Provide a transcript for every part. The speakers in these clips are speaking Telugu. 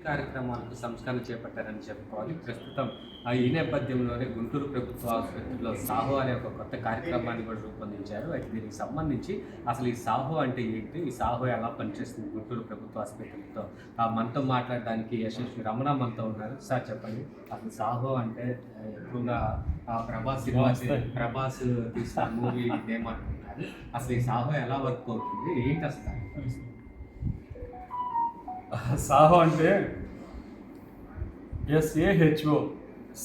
కార్యక్రమాలకు సంస్కరణ చేపట్టారని చెప్పుకోవాలి. ప్రస్తుతం ఈ నేపథ్యంలోనే గుంటూరు ప్రభుత్వ ఆసుపత్రిలో సాహో అనే ఒక కొత్త కార్యక్రమాన్ని కూడా రూపొందించారు. అయితే దీనికి సంబంధించి అసలు ఈ సాహో అంటే ఏంటి? ఈ సాహో ఎలా పనిచేస్తుంది గుంటూరు ప్రభుత్వ ఆసుపత్రితో? మనతో మాట్లాడడానికి యశస్వి రమణ మనతో ఉన్నారు. సార్ చెప్పండి, అసలు సాహో అంటే ఎక్కువగా ప్రభాస్ తీసిన మూవీ ఏమంటున్నారు? అసలు ఈ సాహో ఎలా వర్క్ అవుతుంది? ఏంటి అసలు? సాహో అంటే SAHO,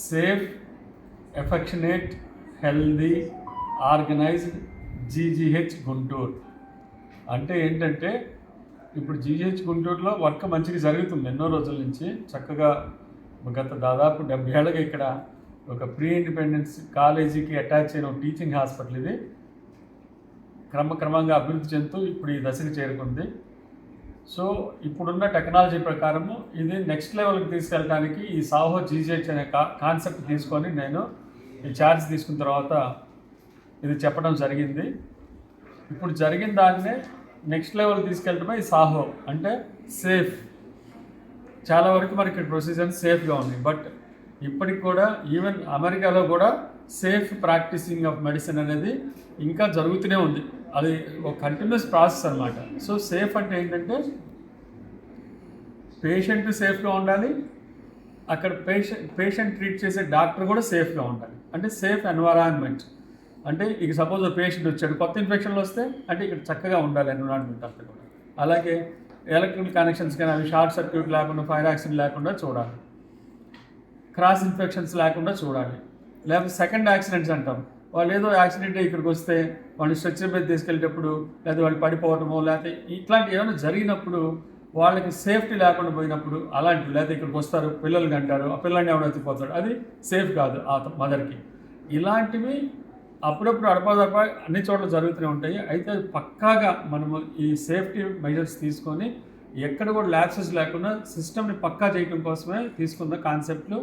safe, affectionate, healthy, organised GGH Guntur. అంటే ఏంటంటే ఇప్పుడు GGH గుంటూరులో వర్క్ మంచిగా జరుగుతుంది ఎన్నో రోజుల నుంచి. చక్కగా గత దాదాపు 70 ఏళ్ళగా ఇక్కడ ఒక ప్రీ ఇండిపెండెన్స్ కాలేజీకి అటాచ్ అయిన టీచింగ్ హాస్పిటల్ ఇది. క్రమక్రమంగా అభివృద్ధి చెందుతూ ఇప్పుడు ఈ దశకు చేరుకుంది. సో ఇప్పుడున్న టెక్నాలజీ ప్రకారము ఇది నెక్స్ట్ లెవెల్కి తీసుకెళ్ళడానికి ఈ సాహో GGH అనే కాన్సెప్ట్ తీసుకొని నేను ఈ ఛార్జ్ తీసుకున్న తర్వాత ఇది చెప్పడం జరిగింది. ఇప్పుడు జరిగిన దాన్నే నెక్స్ట్ లెవెల్ తీసుకెళ్ళడమే ఈ సాహో. అంటే సేఫ్. చాలా వరకు మనకి ఇక్కడ ప్రొసీజర్ సేఫ్గా ఉన్నాయి. బట్ ఇప్పటికి కూడా ఈవెన్ అమెరికాలో కూడా సేఫ్ ప్రాక్టీసింగ్ ఆఫ్ మెడిసిన్ అనేది ఇంకా జరుగుతూనే ఉంది. అది ఒక కంటిన్యూస్ ప్రాసెస్ అనమాట. సో సేఫ్ అంటే ఏంటంటే పేషెంట్ సేఫ్గా ఉండాలి, అక్కడ పేషెంట్ ట్రీట్ చేసే డాక్టర్ కూడా సేఫ్గా ఉండాలి. అంటే సేఫ్ ఎన్వైరాన్మెంట్. అంటే ఇక సపోజ్ పేషెంట్ వచ్చాడు, కొత్త ఇన్ఫెక్షన్లు వస్తే అంటే ఇక్కడ చక్కగా ఉండాలి ఎన్విరాన్మెంట్ అంతా కూడా. అలాగే ఎలక్ట్రికల్ కనెక్షన్స్ కానీ అవి షార్ట్ సర్క్యూట్ లేకుండా, ఫైర్ యాక్సిడెంట్ లేకుండా చూడాలి, క్రాస్ ఇన్ఫెక్షన్స్ లేకుండా చూడాలి. లేకపోతే సెకండ్ యాక్సిడెంట్స్ అంటాం, వాళ్ళు ఏదో యాక్సిడెంట్ ఇక్కడికి వస్తే వాళ్ళు స్ట్రెచ్చర్ మీద తీసుకెళ్ళేటప్పుడు, లేదా వాళ్ళు పడిపోవటమో, లేకపోతే ఇట్లాంటి ఏమైనా జరిగినప్పుడు వాళ్ళకి సేఫ్టీ లేకుండా పోయినప్పుడు అలాంటివి, లేకపోతే ఇక్కడికి వస్తారు పిల్లలకి అంటారు, ఆ పిల్లల్ని ఎవడో ఎత్తిపోతాడు, అది సేఫ్ కాదు ఆ మదర్కి. ఇలాంటివి అప్పుడప్పుడు అడపదడప అన్ని చోట్ల జరుగుతూనే ఉంటాయి. అయితే పక్కాగా మనము ఈ సేఫ్టీ మెజర్స్ తీసుకొని ఎక్కడ కూడా ల్యాప్సెస్ లేకుండా సిస్టమ్ని పక్కా చేయడం కోసమే తీసుకున్న కాన్సెప్ట్లు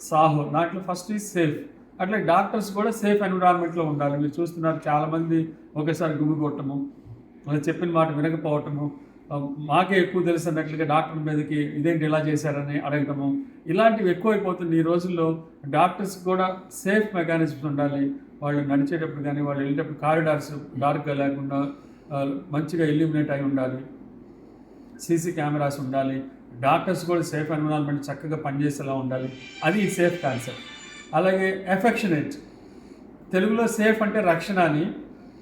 సాహో. దాంట్లో ఫస్ట్ ఈ సేఫ్. అట్లా డాక్టర్స్ కూడా సేఫ్ ఎన్విరాన్మెంట్లో ఉండాలి. మీరు చూస్తున్నారు చాలామంది ఒకేసారి గుమ్మి కొట్టము, చెప్పిన మాట వినకపోవటము, మాకే ఎక్కువ తెలుసు అన్నట్లుగా డాక్టర్ మీదకి ఇదేంటి ఇలా చేశారని అడగటము, ఇలాంటివి ఎక్కువైపోతుంది ఈ రోజుల్లో. డాక్టర్స్ కూడా సేఫ్ మెకానిజమ్స్ ఉండాలి. వాళ్ళు నడిచేటప్పుడు కానీ వాళ్ళు వెళ్ళేటప్పుడు కారిడార్స్ డార్క్గా లేకుండా మంచిగా ఇల్యూమినేట్ అయి ఉండాలి, సీసీ కెమెరాస్ ఉండాలి, డాక్టర్స్ కూడా సేఫ్ ఎన్విరాన్మెంట్ చక్కగా పనిచేసేలా ఉండాలి. అది సేఫ్ కాన్సెప్ట్. అలాగే ఎఫెక్షనేట్. తెలుగులో సేఫ్ అంటే రక్షణ అని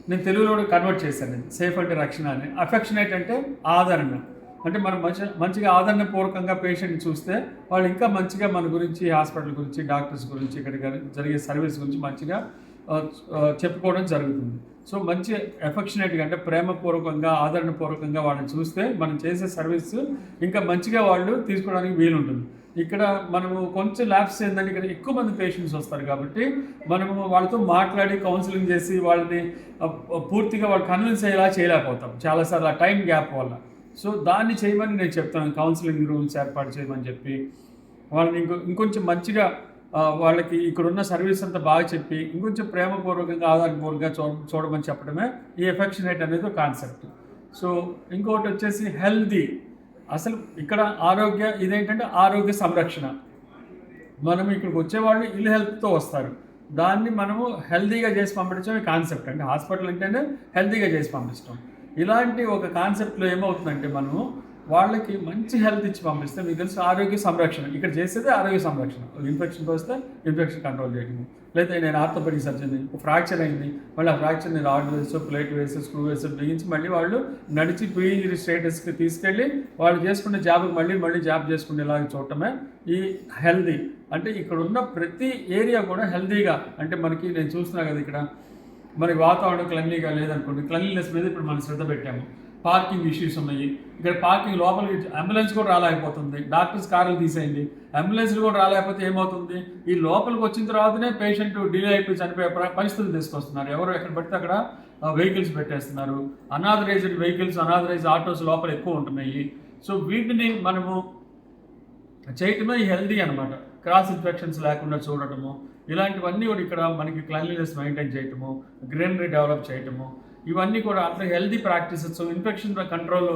నేను తెలుగులో కన్వర్ట్ చేశాను. సేఫ్ అంటే రక్షణ అని. అఫెక్షనేట్ అంటే ఆదరణ. అంటే మనం మంచిగా ఆదరణపూర్వకంగా పేషెంట్ని చూస్తే వాళ్ళు ఇంకా మంచిగా మన గురించి, హాస్పిటల్ గురించి, డాక్టర్స్ గురించి, ఇక్కడ జరిగే సర్వీస్ గురించి మంచిగా చెప్పుకోవడం జరుగుతుంది. సో మంచి ఎఫెక్షనేట్గా అంటే ప్రేమపూర్వకంగా, ఆదరణపూర్వకంగా వాళ్ళని చూస్తే మనం చేసే సర్వీస్ ఇంకా మంచిగా వాళ్ళు తీసుకోవడానికి వీలుంటుంది. ఇక్కడ మనము కొంచెం ల్యాబ్స్ ఏంటంటే ఇక్కడ ఎక్కువ మంది పేషెంట్స్ వస్తారు కాబట్టి మనము వాళ్ళతో మాట్లాడి కౌన్సిలింగ్ చేసి వాళ్ళని పూర్తిగా వాళ్ళు కన్విన్స్ అయ్యేలా చేయలేకపోతాం చాలాసార్లు ఆ టైం గ్యాప్ వల్ల. సో దాన్ని చేయమని నేను చెప్తాను. కౌన్సిలింగ్ రూమ్స్ ఏర్పాటు చేయమని చెప్పి వాళ్ళని ఇంకొంచెం మంచిగా వాళ్ళకి ఇక్కడున్న సర్వీస్ అంతా బాగా చెప్పి ఇంకొంచెం ప్రేమపూర్వకంగా, ఆధారపూర్వకంగా చూడమని చెప్పడమే ఈ ఎఫెక్షనేట్ అనేది ఒక కాన్సెప్ట్. సో ఇంకొకటి వచ్చేసి హెల్దీ. అసలు ఇక్కడ ఇదేంటంటే ఆరోగ్య సంరక్షణ. మనం ఇక్కడికి వచ్చేవాళ్ళు ఇల్ హెల్త్తో వస్తారు, దాన్ని మనము హెల్దీగా చేసి పంపించడం ఈ కాన్సెప్ట్. అంటే హాస్పిటల్ అంటేనే హెల్దీగా చేసి పంపించడం. ఇలాంటి ఒక కాన్సెప్ట్లో ఏమవుతుందంటే మనము వాళ్ళకి మంచి హెల్త్ ఇచ్చి పంపిస్తే, మీకు తెలుసు ఆరోగ్య సంరక్షణ ఇక్కడ చేసేది ఆరోగ్య సంరక్షణ. ఇన్ఫెక్షన్కి వస్తే ఇన్ఫెక్షన్ కంట్రోల్ చేయడము, లేదా నేను ఆర్థోపెడిక్ సర్జన్, ఫ్రాక్చర్ అయింది, మళ్ళీ ఆ ఫ్రాక్చర్ని రాడ్ వేసి, ప్లేట్ వేసి, స్క్రూ వేసి బిగించి మళ్ళీ వాళ్ళు నడిచి ప్రీ ఇంజరీ స్టేటస్కి తీసుకెళ్ళి వాళ్ళు చేసుకునే జాబ్కి మళ్ళీ జాబ్ చేసుకునేలాగా చూడటమే ఈ హెల్దీ. అంటే ఇక్కడ ఉన్న ప్రతి ఏరియా కూడా హెల్దీగా, అంటే మనకి నేను చూస్తున్నా కదా ఇక్కడ మనకి వాతావరణం క్లెన్లీగా లేదనుకోండి, క్లెన్లీనెస్ మీద ఇప్పుడు మనం శ్రద్ధ పెట్టాము. పార్కింగ్ ఇష్యూస్ ఉన్నాయి ఇక్కడ, పార్కింగ్ లోపలికి అంబులెన్స్ కూడా రాలేకపోతుంది, డాక్టర్స్ కార్లు తీసేయండి, అంబులెన్స్లు కూడా రాలేకపోతే ఏమవుతుంది, ఈ లోపలికి వచ్చిన తర్వాతనే పేషెంట్ డిలే అయిపోయి చనిపోయే పరిస్థితులు తీసుకొస్తున్నారు. ఎవరు ఎక్కడ పడితే అక్కడ వెహికల్స్ పెట్టేస్తున్నారు. అనాథరైజ్డ్ వెహికల్స్, అనాథరైజ్డ్ ఆటోస్ లోపల ఎక్కువ ఉంటున్నాయి. సో వీటిని మనము చేయటమే ఈ హెల్దీ అనమాట. క్రాస్ ఇన్ఫెక్షన్స్ లేకుండా చూడటము, ఇలాంటివన్నీ కూడా ఇక్కడ మనకి క్లీన్లీనెస్ మెయింటైన్ చేయటము, గ్రీనరీ డెవలప్ చేయటము, ఇవన్నీ కూడా అట్లా healthy practices, infection control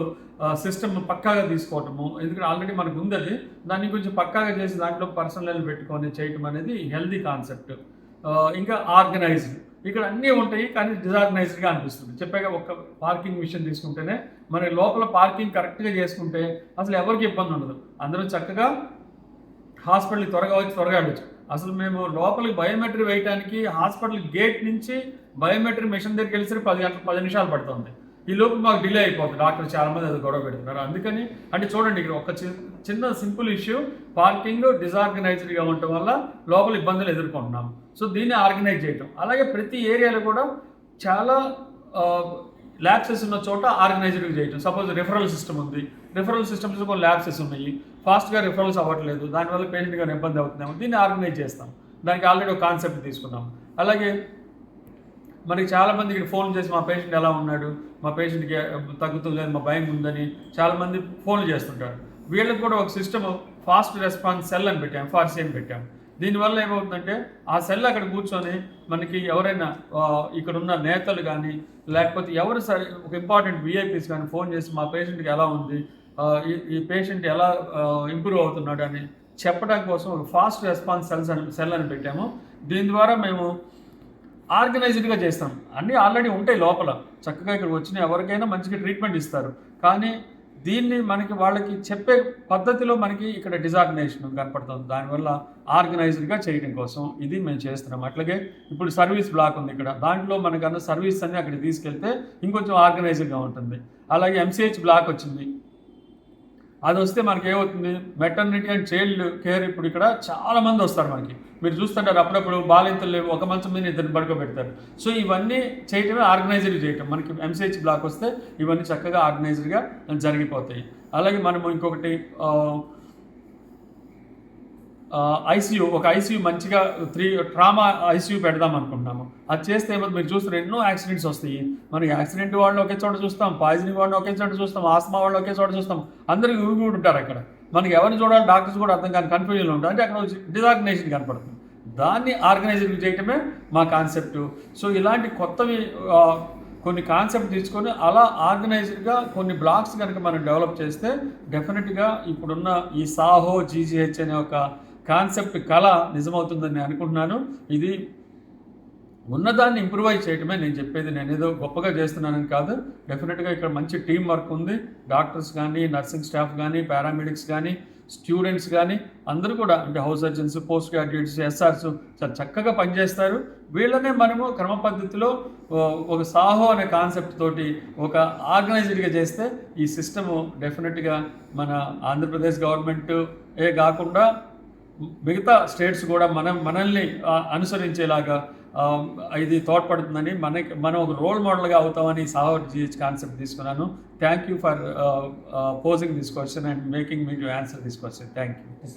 system పక్కాగా తీసుకోవటము, ఎందుకంటే ఆల్రెడీ మనకు ఉంది అది, దాన్ని కొంచెం పక్కాగా చేసి దాంట్లో పర్సనల్ పెట్టుకొని చేయటం అనేది హెల్దీ కాన్సెప్ట్. ఇంకా ఆర్గనైజ్డ్, ఇక్కడ అన్నీ ఉంటాయి కానీ డిజార్గనైజ్డ్గా అనిపిస్తుంది. చెప్పాక ఒక పార్కింగ్ విషయం తీసుకుంటేనే మన లోపల పార్కింగ్ కరెక్ట్గా చేసుకుంటే అసలు ఎవరికి ఇబ్బంది ఉండదు, అందరూ చక్కగా హాస్పిటల్కి త్వరగా వచ్చి త్వరగా వెళ్ళచ్చు. అసలు మేము లోపలికి బయోమెట్రీ వేయడానికి హాస్పిటల్ గేట్ నుంచి బయోమెట్రీ మిషన్ దగ్గరికి వెళ్ళి 10 నిమిషాలు పడుతుంది. ఈ లోపు మాకు డిలే అయిపోతుంది, డాక్టర్ చాలామంది అది గొడవ పెడుతున్నారు. అందుకని అంటే చూడండి, ఇక్కడ ఒక చిన్న సింపుల్ ఇష్యూ, పార్కింగ్ డిజార్గనైజ్డ్గా ఉండటం వల్ల లోపల ఇబ్బందులు ఎదుర్కొంటున్నాము. సో దీన్ని ఆర్గనైజ్ చేయటం, అలాగే ప్రతి ఏరియాలో కూడా చాలా ల్యాబ్సెస్ ఉన్న చోట ఆర్గనైజ్డ్గా చేయటం. సపోజ్ రిఫరల్ సిస్టమ్ ఉంది, రిఫరల్ సిస్టమ్స్ కొన్ని ల్యాబ్సెస్ ఉన్నాయి, ఫాస్ట్గా రిఫరల్స్ అవ్వట్లేదు, దానివల్ల పేషెంట్ గారు ఇబ్బంది అవుతున్నాము, దీన్ని ఆర్గనైజ్ చేస్తాం. దానికి ఆల్రెడీ ఒక కాన్సెప్ట్ తీసుకున్నాం. అలాగే మనకి చాలామంది ఇక్కడ ఫోన్ చేసి మా పేషెంట్ ఎలా ఉన్నాడు, మా పేషెంట్కి తగ్గుతుంది, మా భయం ఉందని చాలామంది ఫోన్లు చేస్తుంటారు. వీళ్ళకి కూడా ఒక సిస్టమ్ ఫాస్ట్ రెస్పాన్స్ సెల్ అని పెట్టాం, FRC అని పెట్టాం. దీనివల్ల ఏమవుతుందంటే ఆ సెల్ అక్కడ కూర్చొని మనకి ఎవరైనా ఇక్కడ ఉన్న నేతలు కానీ లేకపోతే ఎవరు సరే ఒక ఇంపార్టెంట్ విఐపీస్ కానీ ఫోన్ చేసి మా పేషెంట్కి ఎలా ఉంది, ఈ పేషెంట్ ఎలా ఇంప్రూవ్ అవుతున్నాడు అని చెప్పడం కోసం ఒక ఫాస్ట్ రెస్పాన్స్ సెల్ అని పెట్టాము. దీని ద్వారా మేము ఆర్గనైజ్డ్గా చేస్తాం. అన్నీ ఆల్రెడీ ఉంటాయి లోపల, చక్కగా ఇక్కడ వచ్చిన ఎవరికైనా మంచిగా ట్రీట్మెంట్ ఇస్తారు. కానీ దీన్ని మనకి వాళ్ళకి చెప్పే పద్ధతిలో మనకి ఇక్కడ డిజార్గనైజేషన్ కనపడుతుంది. దానివల్ల ఆర్గనైజ్డ్గా చేయడం కోసం ఇది మేము చేస్తున్నాం. అట్లాగే ఇప్పుడు సర్వీస్ బ్లాక్ ఉంది ఇక్కడ, దాంట్లో మనకన్నా సర్వీస్ అన్ని అక్కడికి తీసుకెళ్తే ఇంకొంచెం ఆర్గనైజ్డ్గా ఉంటుంది. అలాగే MCH బ్లాక్ వచ్చింది, అది వస్తే మనకి ఏమవుతుంది, మెటర్నిటీ అండ్ చైల్డ్ కేర్ ఇప్పుడు ఇక్కడ చాలామంది వస్తారు మనకి, మీరు చూస్తుంటారు అప్పుడప్పుడు బాలింతలు ఒక మంచం మీద 2 పడుకోబెడతారు. సో ఇవన్నీ చేయటమే ఆర్గనైజ్డ్ చేయటం. మనకి MCH బ్లాక్ వస్తే ఇవన్నీ చక్కగా ఆర్గనైజ్డ్గా జరిగిపోతాయి. అలాగే మనము ఇంకొకటి ICU, ఒక ICU మంచిగా 3 ట్రామా ICU పెడదాం అనుకుంటున్నాము. అది చేస్తే ఏమో మీరు చూస్తారు ఎన్నో యాక్సిడెంట్స్ వస్తాయి. మనకి యాక్సిడెంట్ వాళ్ళని ఒకే చోట చూస్తాం, పాయిజనింగ్ వాళ్ళని ఒకే చోట చూస్తాం, ఆస్మా వాళ్ళని ఒకే చోట చూస్తాం, అందరూ కూడా ఉంటారు అక్కడ. మనకి ఎవరిని చూడాలి డాక్టర్స్ కూడా అర్థం కాని కన్ఫ్యూజన్లో ఉంటారు. అంటే అక్కడ డిజార్గనైజేషన్ కనపడుతుంది. దాన్ని ఆర్గనైజింగ్ చేయటమే మా కాన్సెప్ట్. సో ఇలాంటి కొత్తవి కొన్ని కాన్సెప్ట్ తీసుకొని అలా ఆర్గనైజ్డ్గా కొన్ని బ్లాక్స్ కనుక మనం డెవలప్ చేస్తే డెఫినెట్గా ఇప్పుడున్న ఈ సాహో GGH అనే ఒక కాన్సెప్ట్ కళ నిజమవుతుందని నేను అనుకుంటున్నాను. ఇది ఉన్నదాన్ని ఇంప్రూవైజ్ చేయటమే నేను చెప్పేది. నేను ఏదో గొప్పగా చేస్తున్నానని కాదు, డెఫినెట్గా ఇక్కడ మంచి టీం వర్క్ ఉంది. డాక్టర్స్ కానీ, నర్సింగ్ స్టాఫ్ కానీ, పారామెడిక్స్ కానీ, స్టూడెంట్స్ కానీ అందరూ కూడా, అంటే house surgeons, post graduates, SRs చాలా చక్కగా పనిచేస్తారు. వీళ్ళనే మనము క్రమ పద్ధతిలో ఒక సాహో అనే కాన్సెప్ట్ తోటి ఒక ఆర్గనైజ్డ్గా చేస్తే ఈ సిస్టము డెఫినెట్గా మన ఆంధ్రప్రదేశ్ గవర్నమెంట్ కాకుండా మిగతా స్టేట్స్ కూడా మనల్ని అనుసరించేలాగా ఇది తోడ్పడుతుందని మనం ఒక రోల్ మోడల్గా అవుతామని సాహో GH కాన్సెప్ట్ తీసుకున్నాను. Thank you for posing this question and making me to answer this question. Thank you.